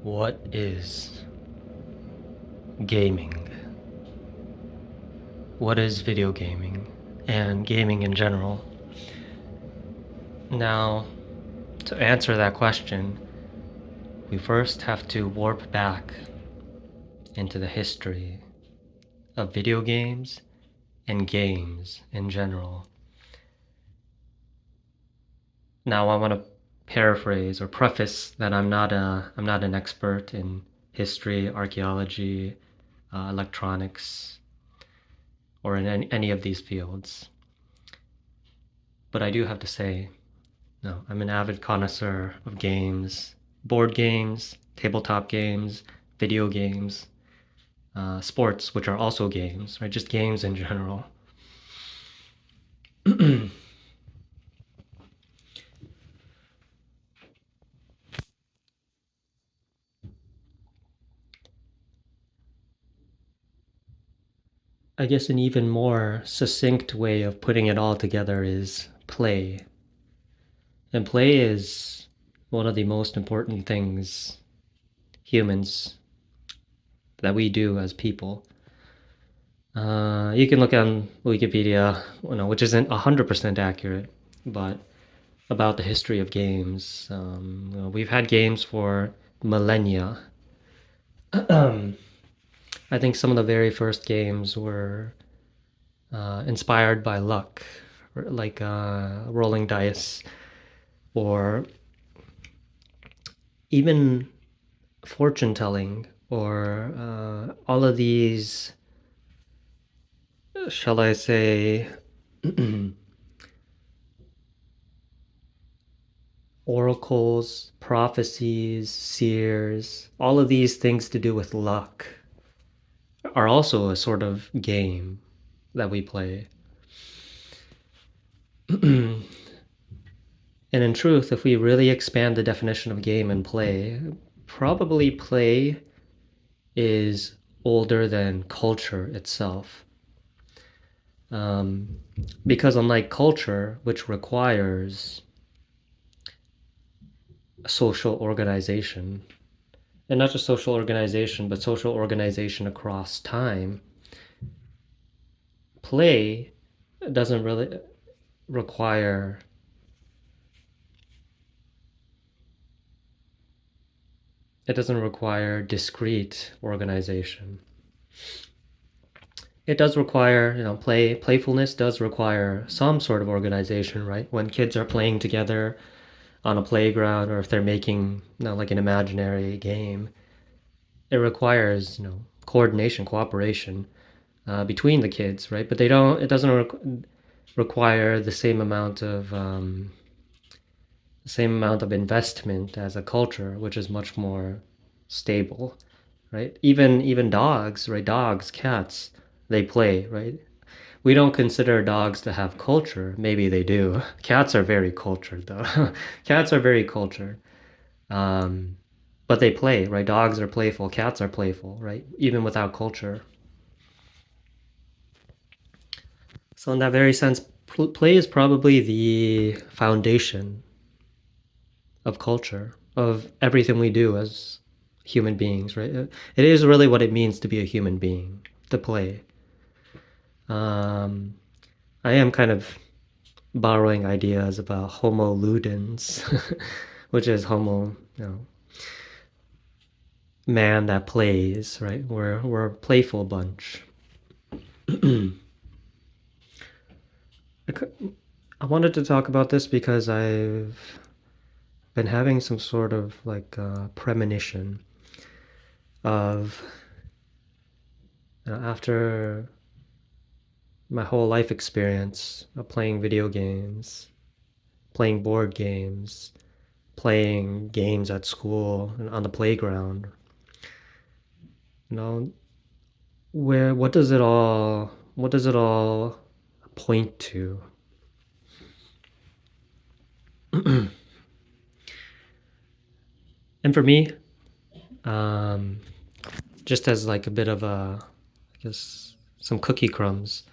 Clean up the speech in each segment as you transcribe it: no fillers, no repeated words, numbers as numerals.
What is gaming? What is video gaming and gaming in general? Now, to answer that question, we first have to warp back into the history of video games and games in general. Now, I want to paraphrase or preface that I'm not an expert in history, archaeology, electronics, or in any of these fields. But I do have to say, no, I'm an avid connoisseur of games, board games, tabletop games, video games, sports, which are also games, right? Just games in general. I guess an even more succinct way of putting it all together is play. And play is one of the most important things humans that we do as people. You can look on Wikipedia, which isn't 100% accurate, but about the history of games. We've had games for millennia. I think some of the very first games were inspired by luck, like rolling dice, or even fortune telling, or all of these, shall I say, oracles, prophecies, seers, all of these things to do with luck are also a sort of game that we play. And in truth, if we really expand the definition of game and play, probably play is older than culture itself. Because unlike culture, which requires social organization, and not just social organization, but social organization across time, play doesn't really require discrete organization. It does require, playfulness does require some sort of organization, right? When kids are playing together on a playground, or if they're making, like an imaginary game, it requires, coordination, cooperation between the kids, right? But it doesn't require the same amount of investment as a culture, which is much more stable, right? Even dogs, right? Dogs, cats, they play, right? We don't consider dogs to have culture. Maybe they do. Cats are very cultured, though. Cats are very cultured. Um, but they play, right? Dogs are playful. Cats are playful, right? Even without culture. So in that very sense, play is probably the foundation of culture, of everything we do as human beings, right? It is really what it means to be a human being, to play. Um, I am kind of borrowing ideas about Homo ludens, which is Homo, man that plays, right? We're a playful bunch. I wanted to talk about this because I've been having some sort of like premonition of, after my whole life experience of playing video games, playing board games, playing games at school and on the playground. You know, what does it all point to? And for me, um, just as like a bit of I guess, some cookie crumbs.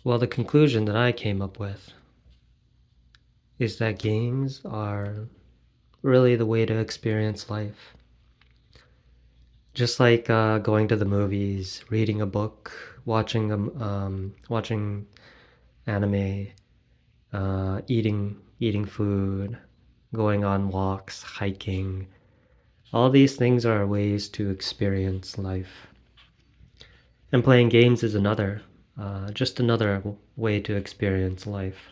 Well, the conclusion that I came up with is that games are really the way to experience life. Just like going to the movies, reading a book, watching anime, eating food, going on walks, hiking. All these things are ways to experience life. And playing games is just another way to experience life.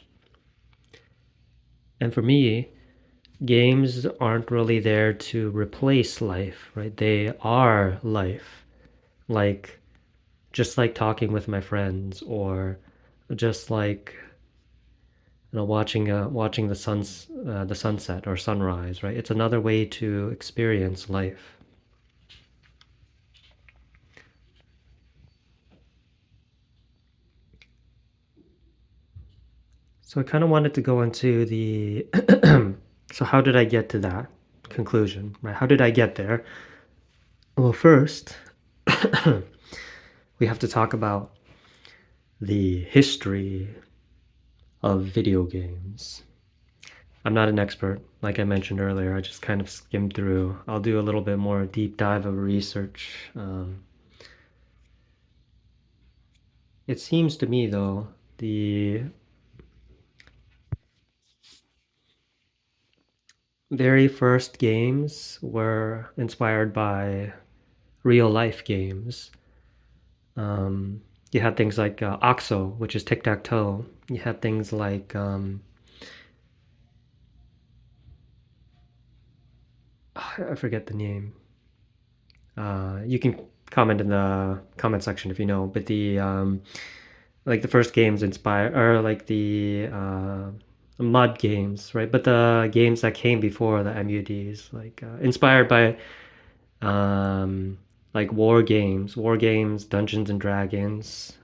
And for me, games aren't really there to replace life, right? They are life. Like, just like talking with my friends, or just like watching the sunset or sunrise, right? It's another way to experience life. So I kind of wanted to go into the so how did I get to that conclusion, right? How did I get there? Well, first, we have to talk about the history of video games. I'm not an expert, like I mentioned earlier. I just kind of skimmed through. I'll do a little bit more deep dive of research. It seems to me, though, the very first games were inspired by real life games. Um, you had things like OXO, which is tic tac toe. You had things like I forget the name. You can comment in the comment section if you know. But the like the first games inspired, or like the mud games, right? But the games that came before the MUDs, like inspired by um, like war games, Dungeons and Dragons.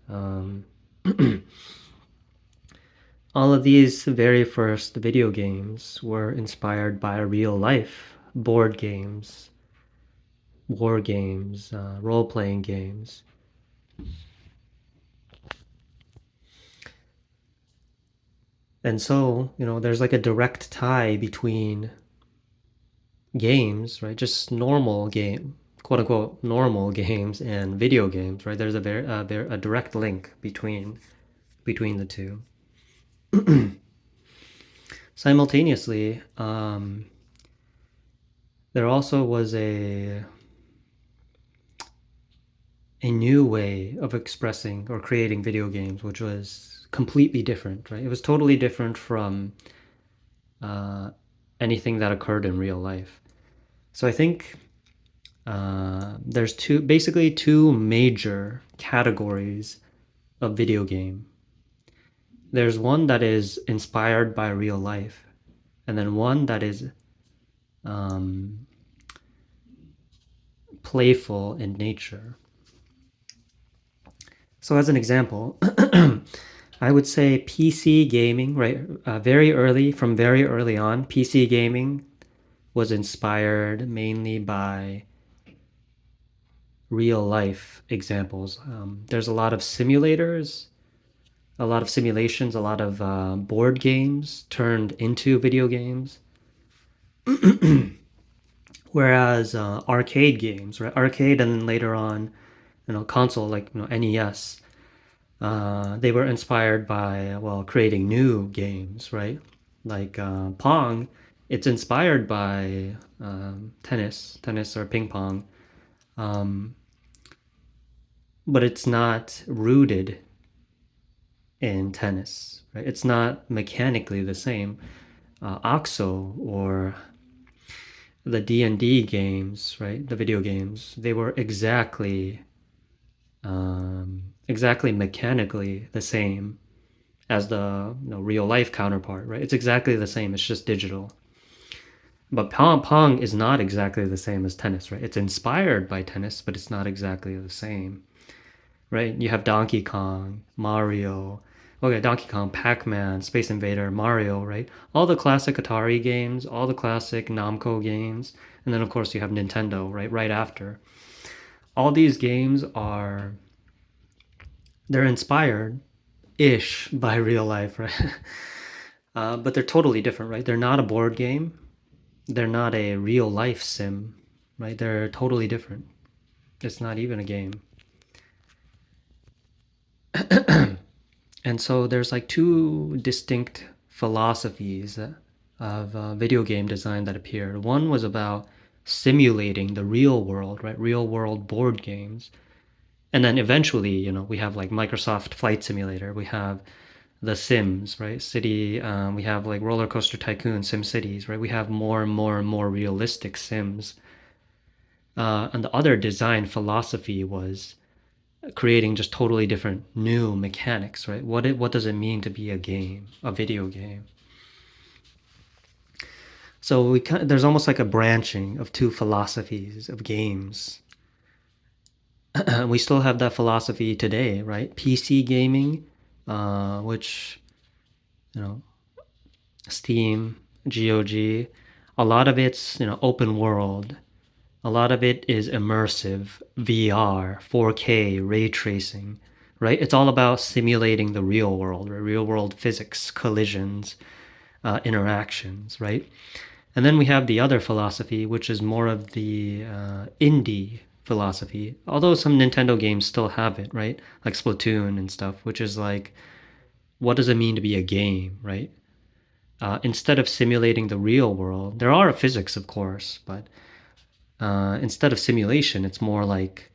All of these very first video games were inspired by real life board games, war games, role playing games. And so, there's like a direct tie between games, right? Just normal game, quote unquote, normal games and video games, right? There's a direct link between the two. Simultaneously, there also was a new way of expressing or creating video games, which was completely different, right? It was totally different from uh, anything that occurred in real life. So I think there's basically two major categories of video game. There's one that is inspired by real life, and then one that is um, playful in nature. So, as an example, I would say PC gaming, right? From very early on, PC gaming was inspired mainly by real life examples. There's a lot of simulators, a lot of simulations, a lot of board games turned into video games. Whereas arcade games, right? Arcade and then later on, console like NES, they were inspired by creating new games, right? Like Pong, it's inspired by tennis or ping pong, um, but it's not rooted in tennis, right? It's not mechanically the same. OXO or the D&D games, right? The video games, they were exactly mechanically the same as the real life counterpart, right? It's exactly the same. It's just digital. But Pong is not exactly the same as tennis, right? It's inspired by tennis, but it's not exactly the same, right? You have Donkey Kong, Mario, okay, Donkey Kong, Pac-Man, Space Invader, Mario, right? All the classic Atari games, all the classic Namco games, and then of course you have Nintendo, right? Right after. All these games they're inspired ish by real life, right? But they're totally different, right? They're not a board game. they're not a real life sim, right? They're totally different. It's not even a game. And so there's like two distinct philosophies of video game design that appeared. One was about simulating the real world, right? Real world board games. And then eventually, we have like Microsoft Flight Simulator. We have The Sims, right? City. We have like Roller Coaster Tycoon, Sim Cities, right? We have more and more and more realistic Sims. And the other design philosophy was creating just totally different new mechanics, right? What does it mean to be a game, a video game? So there's almost like a branching of two philosophies of games. We still have that philosophy today, right? PC gaming, which you know, Steam, GOG, a lot of it's open world. A lot of it is immersive, VR, 4K, ray tracing, right? It's all about simulating the real world, right? Real world physics, collisions, interactions, right? And then we have the other philosophy, which is more of the indie philosophy, although some Nintendo games still have it, right? Like Splatoon and stuff, which is like, what does it mean to be a game, right? Instead of simulating the real world, there are physics, of course, but instead of simulation, it's more like,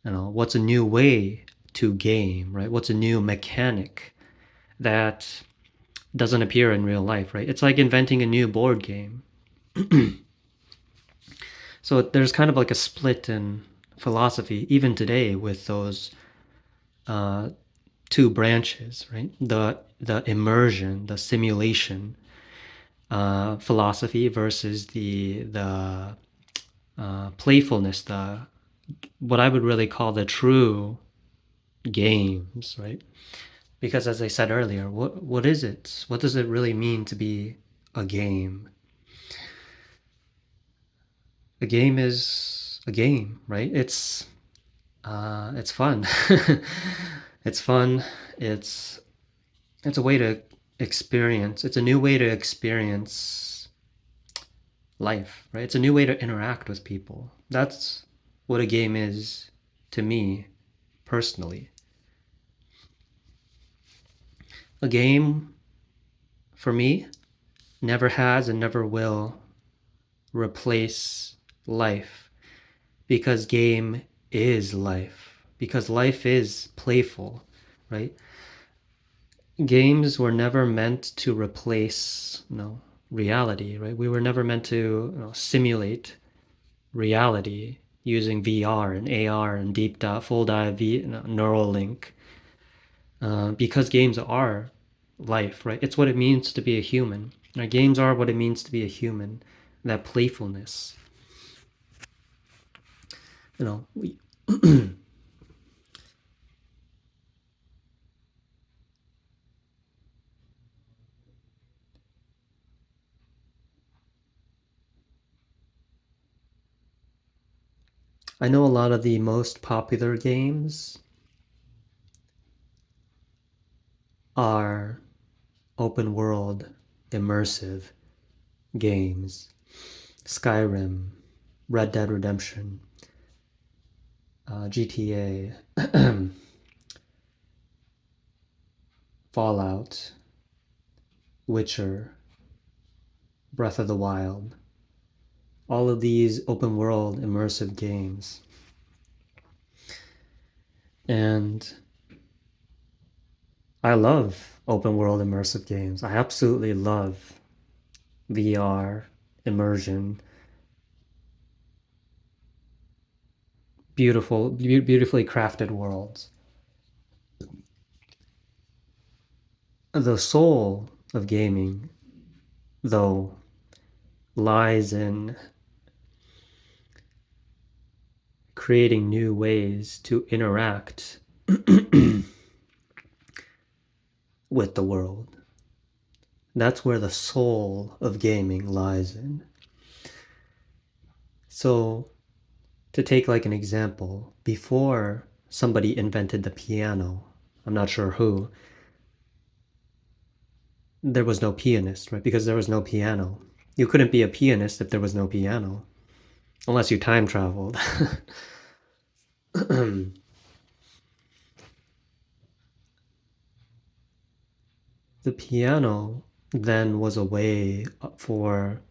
what's a new way to game, right? What's a new mechanic that doesn't appear in real life, right? It's like inventing a new board game. So there's kind of like a split in philosophy, even today, with those uh, two branches, right? The immersion, the simulation philosophy versus the playfulness, the what I would really call the true games, right? Because as I said earlier, what is it? What does it really mean to be a game? A game is a game, right? It's fun. It's fun. It's it's a way to experience. It's a new way to experience life, right? It's a new way to interact with people. That's what a game is to me personally. A game for me never has and never will replace life because game is life. Because life is playful, right? Games were never meant to replace, reality, right? We were never meant to, simulate reality using VR and AR and deep dive, full dive, neural link, because games are life, right? It's what it means to be a human. Games are what it means to be a human. That playfulness, we I know a lot of the most popular games are open world, immersive games. Skyrim, Red Dead Redemption, GTA, Fallout, Witcher, Breath of the Wild. All of these open world immersive games. And I love open world immersive games. I absolutely love VR, immersion, beautifully crafted worlds. The soul of gaming, though, lies in creating new ways to interact with the world. That's where the soul of gaming lies in. So, to take like an example, before somebody invented the piano, I'm not sure who, there was no pianist, right? Because there was no piano. You couldn't be a pianist if there was no piano, unless you time traveled. The piano then was a way for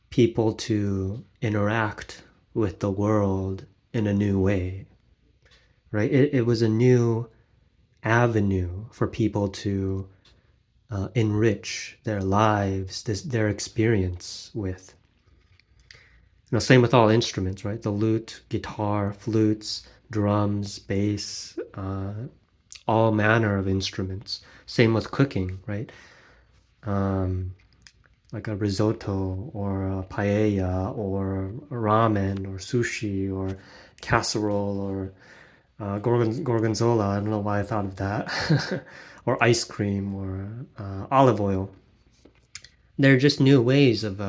people to interact with the world in a new way, right? It was a new avenue for people to enrich their lives, their experience with. Same with all instruments, right? The lute, guitar, flutes, drums, bass, all manner of instruments. Same with cooking, right? Um, like a risotto or a paella or ramen or sushi or casserole or gorgonzola. I don't know why I thought of that. Or ice cream or olive oil. They're just new ways of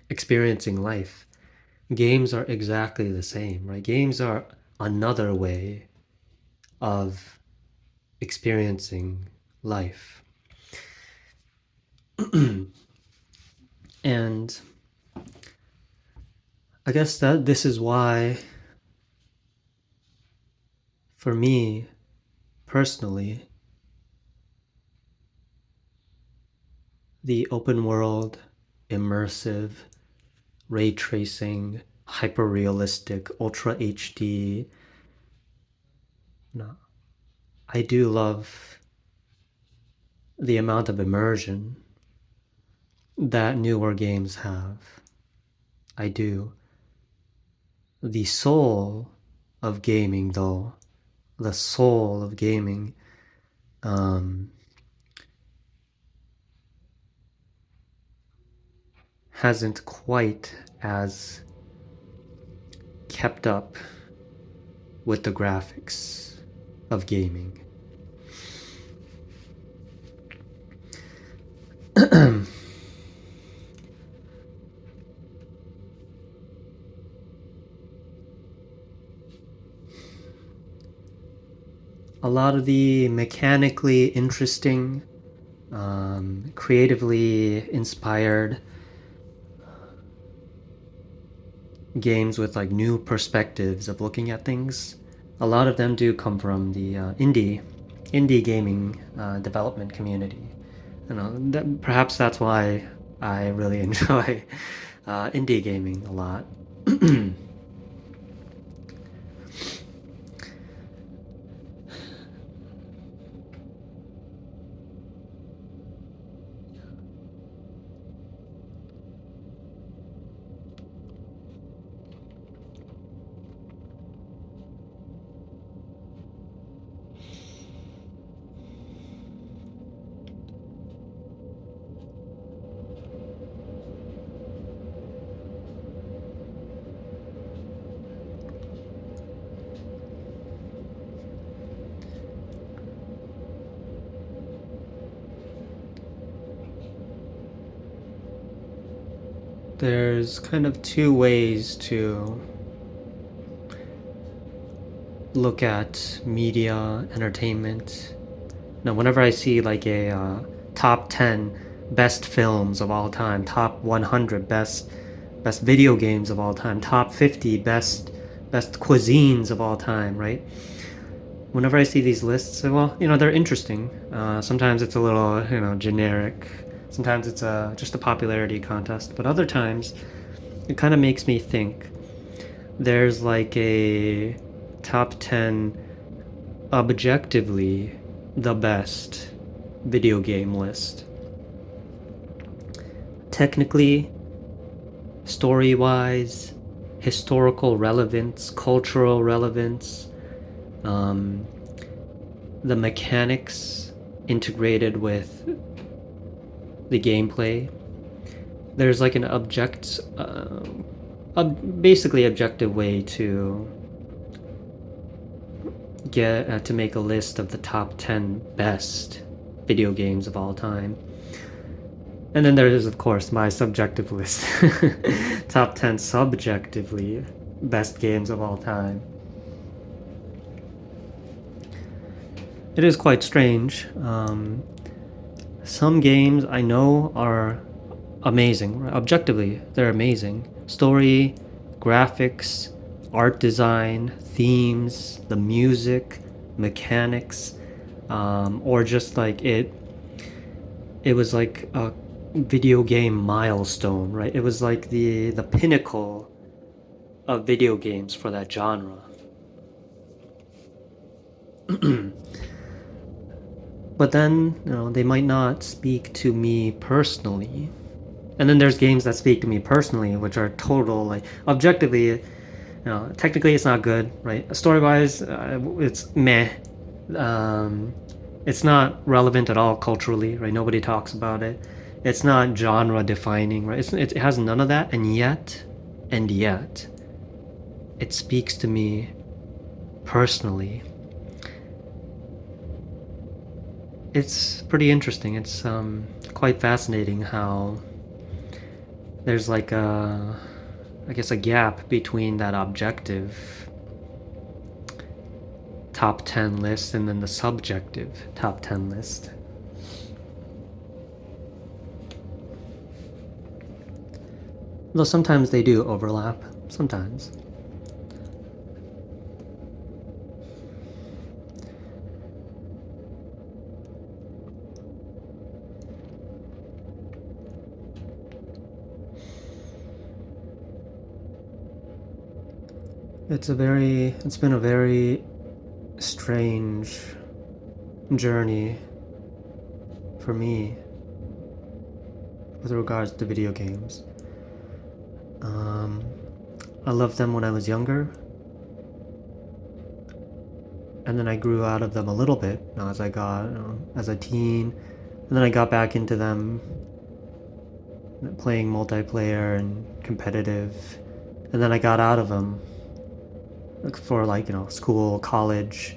experiencing life. Games are exactly the same, right? Games are another way of experiencing life. And I guess that this is why, for me personally, the open world, immersive, ray tracing, hyper realistic, ultra HD, no, I do love the amount of immersion that newer games have. I do. The soul of gaming, though, the soul of gaming, um, hasn't quite as kept up with the graphics of gaming. A lot of the mechanically interesting, creatively inspired games with like new perspectives of looking at things, a lot of them do come from the indie gaming development community. Perhaps that's why I really enjoy indie gaming a lot. There's kind of two ways to look at media entertainment. Now, whenever I see like a top 10 best films of all time, top 100 best video games of all time, top 50 best cuisines of all time, right? Whenever I see these lists, well, they're interesting. Sometimes it's a little, generic. Sometimes it's just a popularity contest, but other times it kind of makes me think. There's like a top 10 objectively the best video game list. Technically, story wise, historical relevance, cultural relevance, the mechanics integrated with the gameplay. There's like an basically objective way to get to make a list of the top 10 best video games of all time. And then there is, of course, my subjective list. Top 10 subjectively best games of all time. It is quite strange. Some games I know are amazing. Objectively, they're amazing. Story, graphics, art design, themes, the music, mechanics, or just like it was like a video game milestone, right? It was like the pinnacle of video games for that genre. But then, they might not speak to me personally. And then there's games that speak to me personally, which are total, like, objectively, technically it's not good, right? Story wise, it's meh. Um, it's not relevant at all culturally, right? Nobody talks about it. It's not genre defining, right? It has none of that, and yet, it speaks to me personally. It's pretty interesting. It's quite fascinating how there's like I guess a gap between that objective top 10 list and then the subjective top 10 list. Though sometimes they do overlap, sometimes. It's been a very strange journey for me with regards to video games. Um, I loved them when I was younger, and then I grew out of them a little bit as I got as a teen, and then I got back into them, playing multiplayer and competitive, and then I got out of them for like school, college,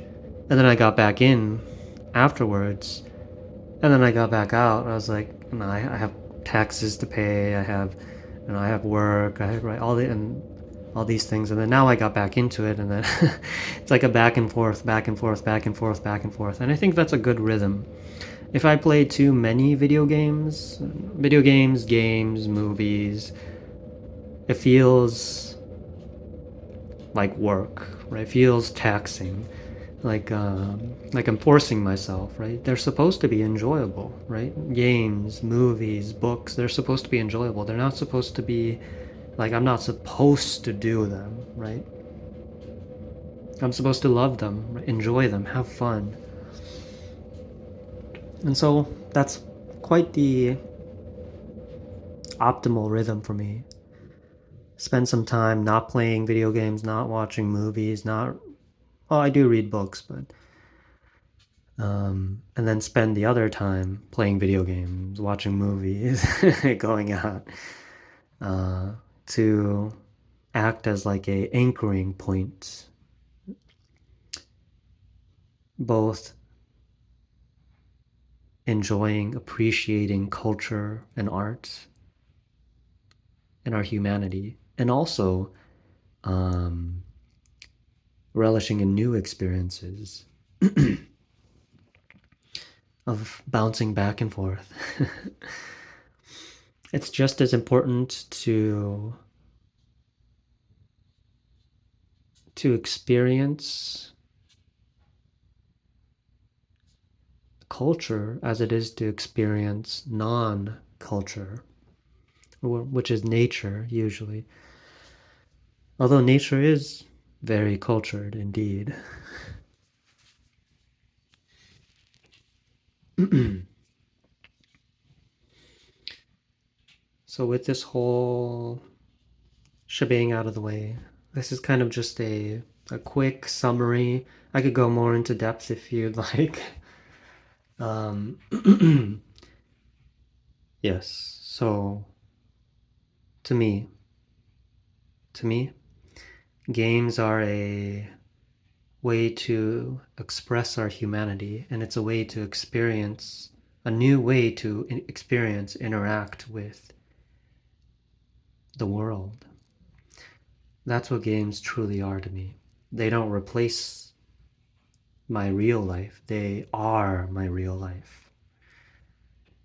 and then I got back in afterwards, and then I got back out. I was like, I have taxes to pay. I have work. I have right all these things, and then now I got back into it, and then it's like a back and forth, back and forth, back and forth, back and forth, and I think that's a good rhythm. If I play too many games, movies, it feels like work, right? It feels taxing, like I'm forcing myself, right? They're supposed to be enjoyable, right? Games, movies, books, they're supposed to be enjoyable. They're not supposed to be like I'm not supposed to do them, right? I'm supposed to love them, enjoy them, have fun. And so that's quite the optimal rhythm for me. Spend some time not playing video games, not watching movies, not well, I do read books, but and then spend the other time playing video games, watching movies, going out, uh, to act as like a anchoring point, both enjoying, appreciating culture and art and our humanity, and also um, relishing in new experiences of bouncing back and forth. It's just as important to experience culture as it is to experience non-culture, which is nature usually. Although nature is very cultured indeed. So with this whole shebang out of the way, this is kind of just a quick summary. I could go more into depth if you'd like. Um, yes. So to me, to me, games are a way to express our humanity, and it's a way to experience a new way to experience, interact with the world. That's what games truly are to me. They don't replace my real life, they are my real life.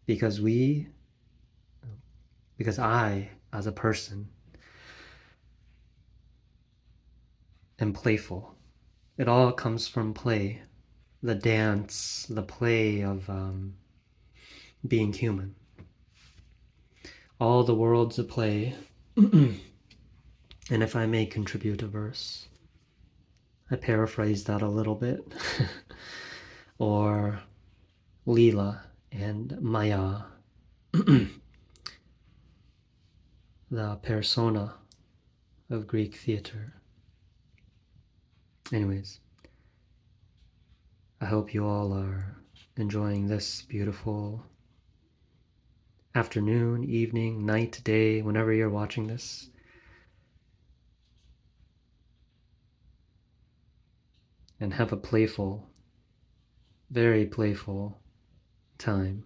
Because because I, as a person, am playful. It all comes from play. The dance, the play of being human. All the world's a play. And if I may contribute a verse, I paraphrase that a little bit. Or Leela and Maya, the persona of Greek theater. Anyways, I hope you all are enjoying this beautiful afternoon, evening, night, day, whenever you're watching this. And have a playful, very playful time.